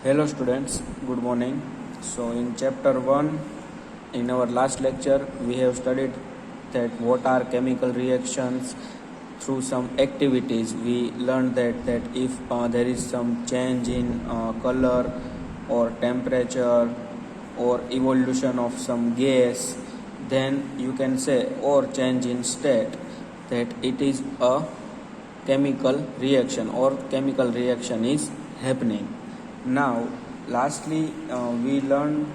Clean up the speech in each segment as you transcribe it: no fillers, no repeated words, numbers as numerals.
Hello students, good morning. So in chapter 1, in our last lecture, we have studied that what are chemical reactions through some activities. We learned that if there is some change in color or temperature or evolution of some gas, then you can say, or change in state, that it is a chemical reaction or chemical reaction is happening. Now, lastly, we learned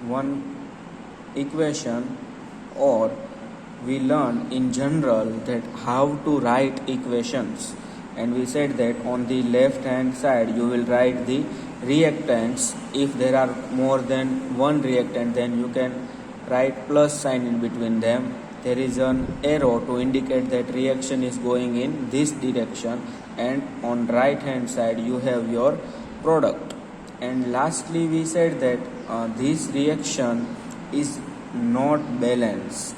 one equation, or we learn in general that how to write equations, and we said that on the left hand side you will write the reactants. If there are more than one reactant, then you can write plus sign in between them. There is an arrow to indicate that reaction is going in this direction, and on right hand side you have your product. And lastly, we said that this reaction is not balanced.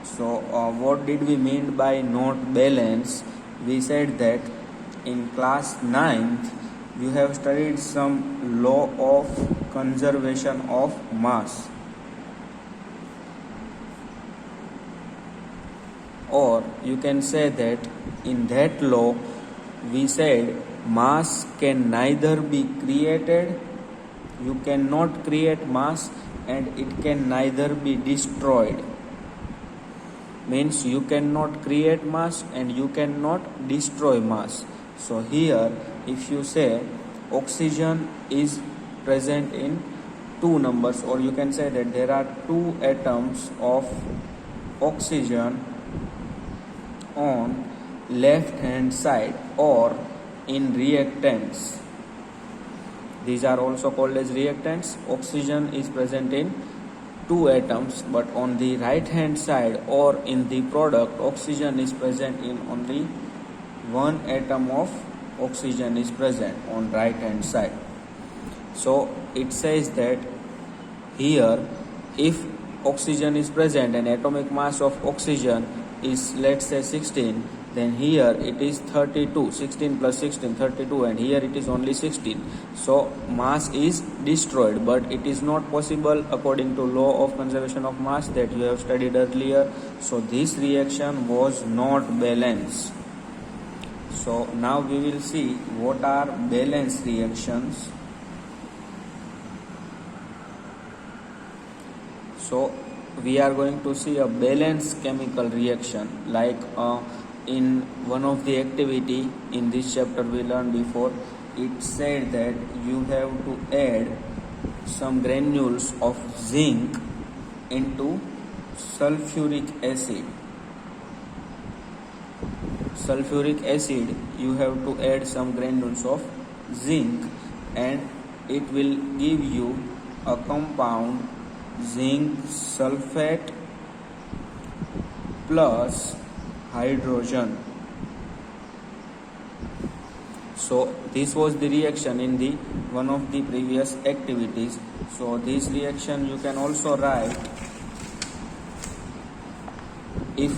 So what did we mean by not balanced? We said that in class 9th you have studied some law of conservation of mass, or you can say that in that law we said mass can neither be created, you cannot create mass, and it can neither be destroyed. Means you cannot create mass and you cannot destroy mass. So here if you say oxygen is present in two numbers, or you can say that there are two atoms of oxygen on left hand side or in reactants. These are also called as reactants. Oxygen is present in two atoms, but on the right hand side or in the product, oxygen is present in only one atom of oxygen is present on right hand side. So it says that here if oxygen is present and atomic mass of oxygen is, let's say, 16, then here it is 32, 16 plus 16, 32, and here it is only 16. So mass is destroyed, but it is not possible according to law of conservation of mass that you have studied earlier. So this reaction was not balanced. So now we will see what are balanced reactions. So we are going to see a balanced chemical reaction, like in one of the activity in this chapter we learned before. It said that you have to add some granules of zinc into sulfuric acid. Sulfuric acid, you have to add some granules of zinc, and it will give you a compound zinc sulfate plus hydrogen. So this was the reaction in the one of the previous activities. So this reaction you can also write, if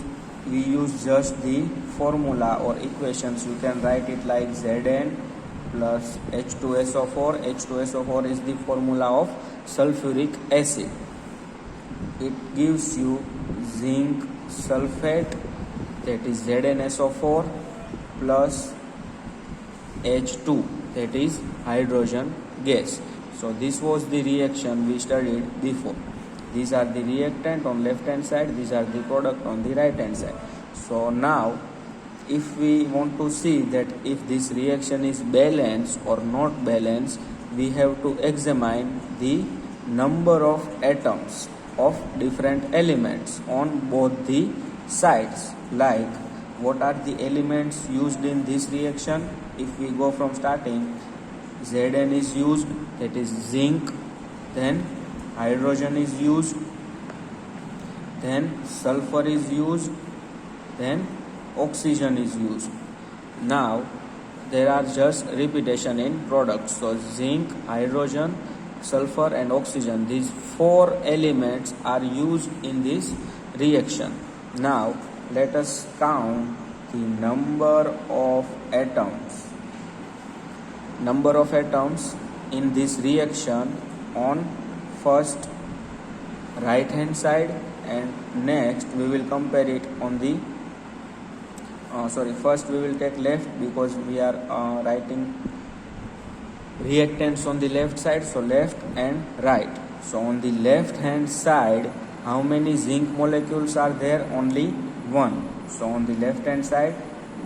we use just the formula or equations, you can write it like Zn plus H2SO4. H2SO4 is the formula of sulfuric acid. It gives you zinc sulfate, that is ZnSO4, plus H2, that is hydrogen gas. So this was the reaction we studied before. These are the reactant on left hand side, these are the product on the right hand side. So now if we want to see that if this reaction is balanced or not balanced, we have to examine the number of atoms of different elements on both the sides. Like, what are the elements used in this reaction? If we go from starting, Zn is used, that is zinc, then hydrogen is used, then sulfur is used, then oxygen is used. Now there are just repetition in products. So zinc, hydrogen, sulfur and oxygen, these four elements are used in this reaction. Now let us count the number of atoms. number of atoms in this reaction on first right hand side, and next we will compare it on the first we will take left because we are writing reactants on the left side, so left and right. So on the left hand side, how many zinc molecules are there? Only one. So on the left hand side,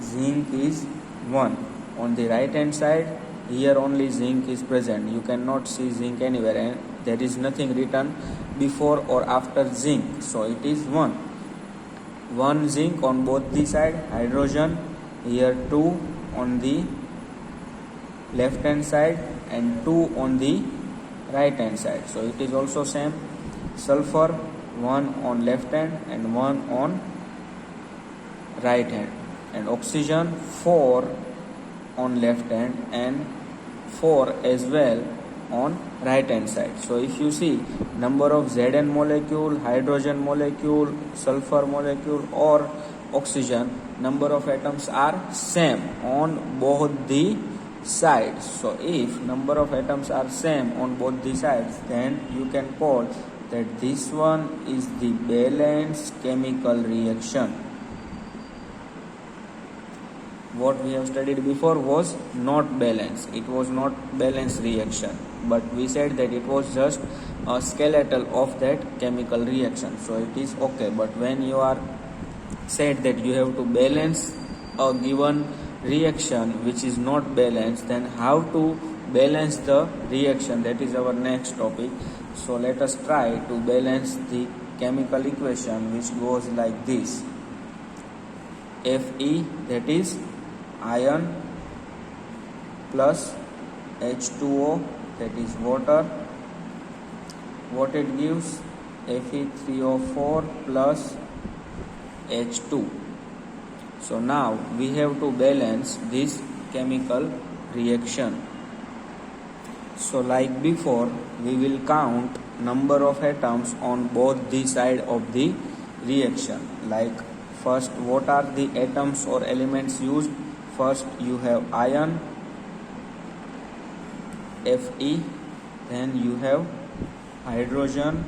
zinc is 1. On the right hand side, here only zinc is present. You cannot see zinc anywhere, and there is nothing written before or after zinc, so it is 1. 1 zinc on both the side. Hydrogen, here 2 on the left hand side and 2 on the right hand side, so it is also same. Sulfur, 1 on left hand and 1 on right hand. And oxygen, 4 on left hand and 4 as well on right hand side. So if you see, number of Zn molecule, hydrogen molecule, sulfur molecule or oxygen, number of atoms are same on both the sides. So if number of atoms are same on both the sides, then you can call that this one is the balanced chemical reaction. What we have studied before was not balanced. It was not balanced reaction, but we said that it was just a skeletal of that chemical reaction, so it is okay. But when you are said that you have to balance a given reaction which is not balanced, then how to balance the reaction, that is our next topic. So let us try to balance the chemical equation, which goes like this. Fe, that is iron, plus H2O, that is water. What it gives? Fe3O4 plus H2. So now we have to balance this chemical reaction. So like before, we will count number of atoms on both the side of the reaction. Like first, what are the atoms or elements used? First you have iron, Fe, then you have hydrogen,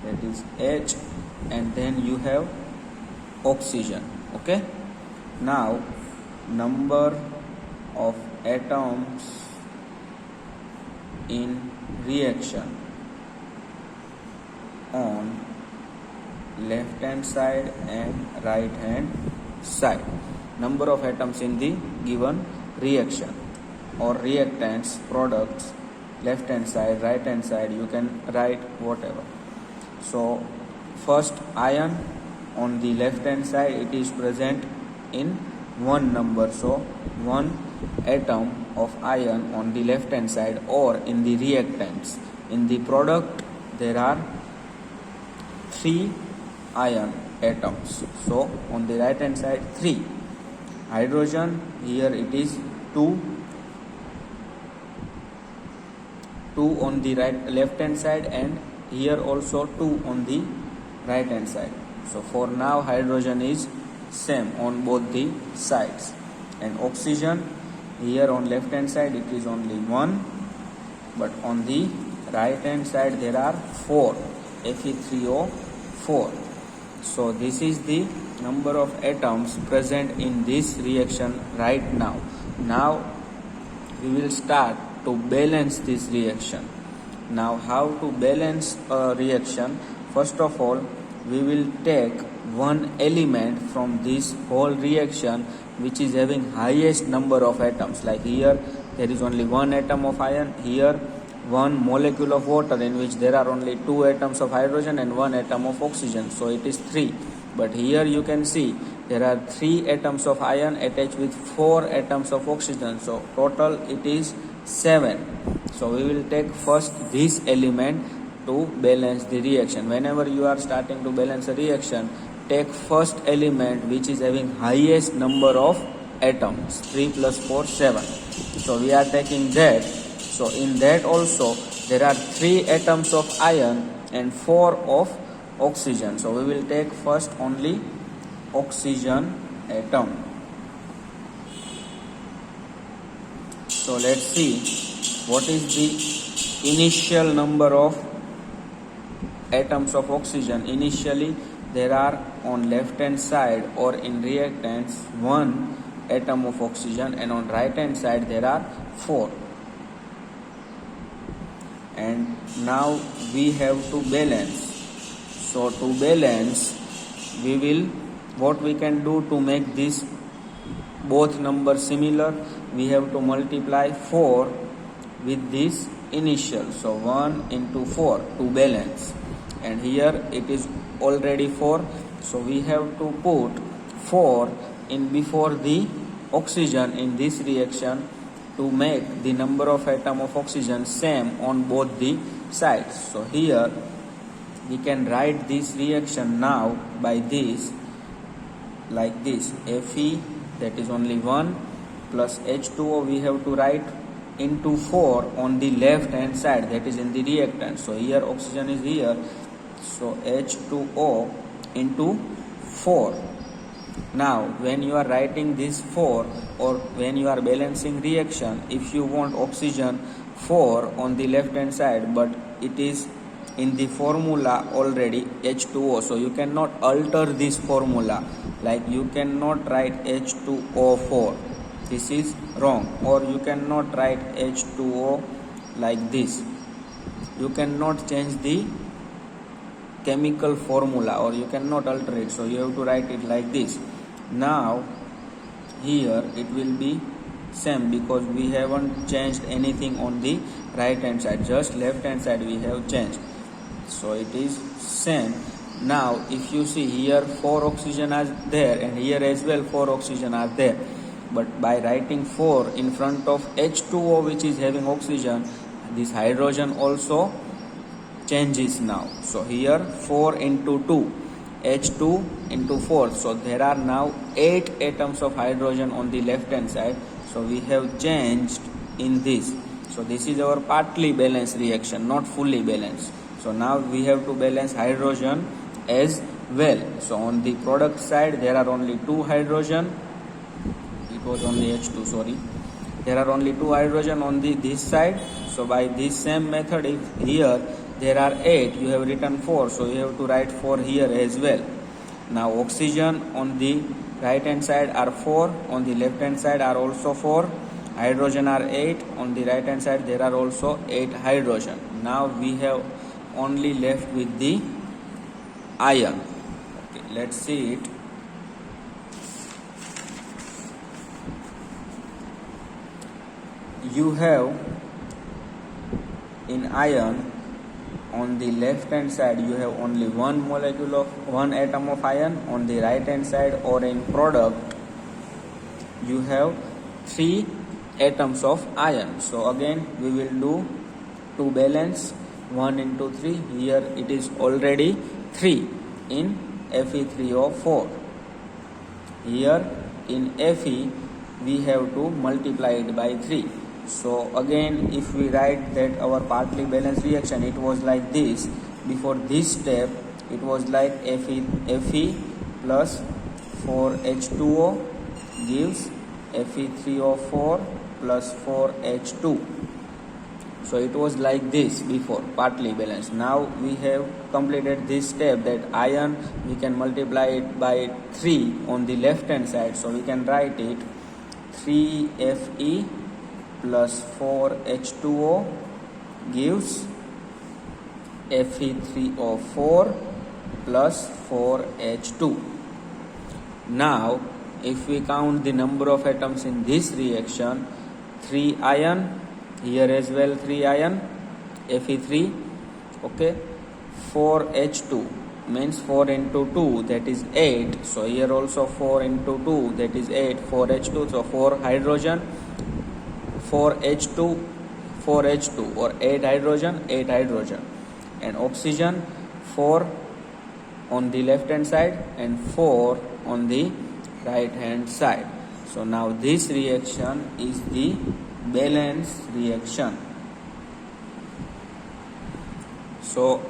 that is H, and then you have oxygen. Okay. Now number of atoms in reaction on left hand side and right hand side. Number of atoms in the given reaction or reactants, products, left hand side, right hand side, you can write whatever. So first, iron on the left hand side, it is present in 1 number, so 1 atom of iron on the left hand side, or in the reactants. In the product, there are 3 iron atoms, so on the right hand side 3. Hydrogen, here it is 2 on the left hand side, and here also 2 on the right hand side. So for now hydrogen is same on both the sides. And oxygen, here on left hand side it is only 1, but on the right hand side there are 4, Fe3O4. So this is the number of atoms present in this reaction right now. Now we will start to balance this reaction. Now how to balance a reaction? First of all, we will take one element from this whole reaction which is having highest number of atoms. Like here there is only 1 atom of iron, here 1 molecule of water in which there are only 2 atoms of hydrogen and 1 atom of oxygen, so it is 3. But here you can see there are 3 atoms of iron attached with 4 atoms of oxygen, so total it is 7. So we will take first this element to balance the reaction. Whenever you are starting to balance a reaction, take first element which is having highest number of atoms. 3 plus 4, 7. So we are taking that. So in that also there are 3 atoms of iron and 4 of oxygen. So we will take first only oxygen atom. So let's see what is the initial number of atoms of oxygen. Initially there are on left hand side or in reactants 1 atom of oxygen, and on right hand side there are 4. And now we have to balance. So to balance, what we can do to make this both numbers similar, we have to multiply 4 with this initial. So 1 into 4 to balance, and here it is already 4, so we have to put 4 in before the oxygen in this reaction to make the number of atom of oxygen same on both the sides. So here we can write this reaction now by this, like this: Fe, that is only 1, plus H2O we have to write into 4 on the left hand side, that is in the reactant. So here oxygen is here, so H2O into 4. Now when you are writing this 4 or when you are balancing reaction, if you want oxygen 4 on the left hand side but it is in the formula already H2O, so you cannot alter this formula, like you cannot write H2O4, this is wrong, or you cannot write H2O like this. You cannot change the chemical formula or you cannot alter it, so you have to write it like this. Now here it will be same because we haven't changed anything on the right hand side, just left hand side we have changed, so it is same. Now if you see here 4 oxygen are there and here as well 4 oxygen are there, but by writing 4 in front of H2O which is having oxygen, this hydrogen also changes now. So here 4 into 2, H2 into 4, so there are now 8 atoms of hydrogen on the left hand side, so we have changed in this. So this is our partly balanced reaction, not fully balanced. So now we have to balance hydrogen as well. So on the product side there are only 2 hydrogen, it was only H2, sorry, there are only 2 hydrogen on this side. So by this same method, if here there are 8, you have written 4, so you have to write 4 here as well. Now oxygen on the right hand side are 4, on the left hand side are also 4, hydrogen are 8, on the right hand side there are also 8 hydrogen. Now we have only left with the iron. Okay, let's see it. You have in iron on the left hand side you have only one atom of iron, on the right hand side or in product you have 3 atoms of iron. So again we will do to balance 1 into 3, here it is already 3 in Fe3O4. Here in Fe we have to multiply it by 3. So again if we write that our partly balanced reaction, it was like this. Before this step it was like Fe plus 4H2O gives Fe3O4 plus 4H2. So it was like this before, partly balanced. Now we have completed this step, that iron we can multiply it by 3 on the left hand side. So we can write it 3Fe plus 4H2O gives Fe3O4 plus 4H2. Now if we count the number of atoms in this reaction, 3 iron, here as well 3 iron, Fe3, okay, 4H2 means 4 into 2, that is 8, so here also 4 into 2, that is 8, 4H2, so 4 hydrogen, 4H2 or 8 hydrogen, and oxygen 4 on the left hand side and 4 on the right hand side. So now this reaction is the balanced reaction. So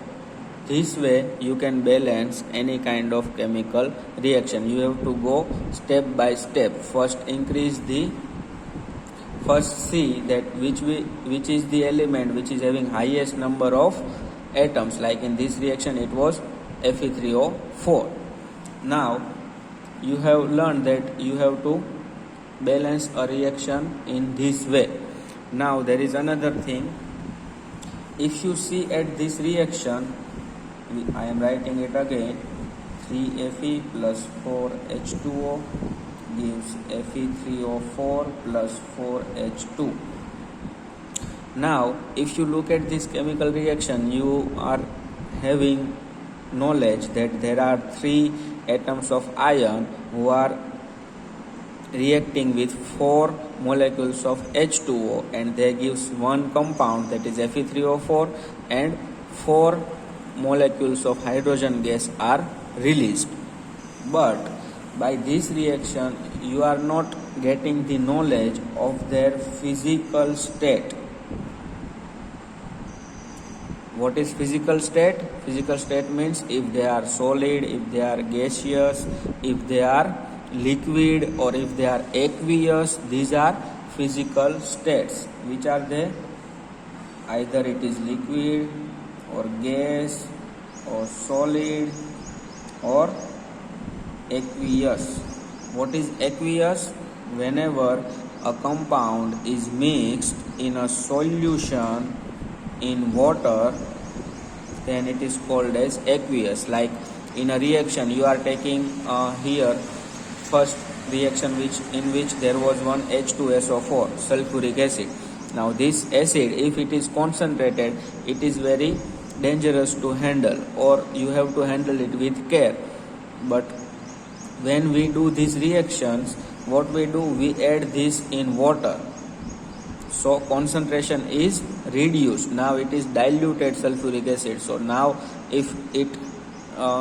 this way you can balance any kind of chemical reaction. You have to go step by step. First increase the first see that which is the element which is having highest number of atoms. Like in this reaction it was Fe3O4. Now you have learned that you have to balance a reaction in this way. Now there is another thing. If you see at this reaction, I am writing it again, 3Fe plus 4H2O gives Fe3O4 plus 4H2. Now if you look at this chemical reaction, you are having knowledge that there are 3 atoms of iron who are reacting with 4 molecules of H2O, and they gives one compound, that is Fe3O4, and 4 molecules of hydrogen gas are released. But by this reaction you are not getting the knowledge of their physical state. What is physical state? Physical state means if they are solid, if they are gaseous, if they are liquid, or if they are aqueous. These are physical states. Which are they? Either it is liquid or gas or solid or aqueous. What is aqueous? Whenever a compound is mixed in a solution in water, then it is called as aqueous. Like in a reaction you are taking here first reaction in which there was one H2SO4, sulfuric acid. Now this acid, if it is concentrated, it is very dangerous to handle, or you have to handle it with care. But when we do these reactions, what we do, we add this in water, so concentration is reduced. Now it is diluted sulfuric acid. So now if it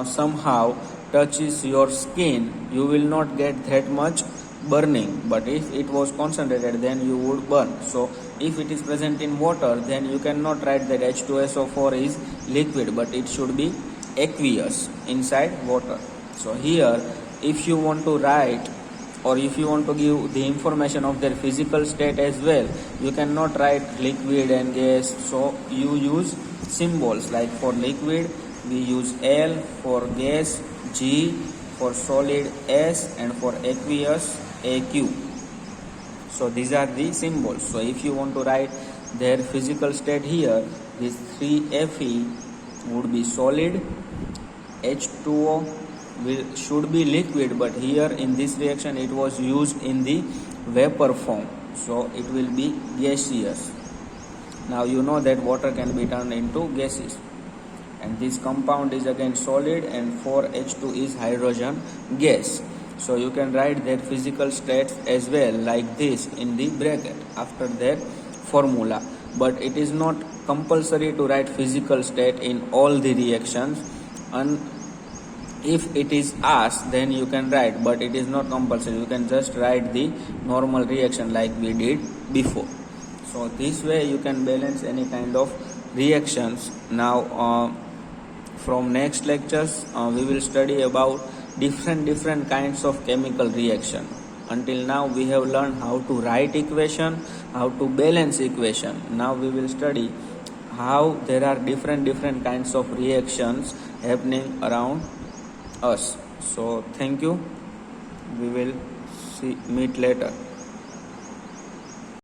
somehow touches your skin, you will not get that much burning, but if it was concentrated, then you would burn. So if it is present in water, then you cannot write that H2SO4 is liquid, but it should be aqueous inside water. So here, if you want to write, or if you want to give the information of their physical state as well, you cannot write liquid and gas, so you use symbols. Like for liquid we use L, for gas G, for solid S, and for aqueous AQ. So these are the symbols. So if you want to write their physical state here, this 3Fe would be solid, H2O should be liquid, but here in this reaction it was used in the vapor form, so it will be gaseous. Now you know that water can be turned into gases, and this compound is again solid, and 4H2 is hydrogen gas. So you can write their physical states as well, like this in the bracket after their formula. But it is not compulsory to write physical state in all the reactions, and if it is asked, then you can write, but it is not compulsory. You can just write the normal reaction like we did before. So this way you can balance any kind of reactions. Now from next lectures we will study about different kinds of chemical reaction. Until now we have learned how to write equation, how to balance equation. Now we will study how there are different kinds of reactions happening around us. So thank you. We will meet later.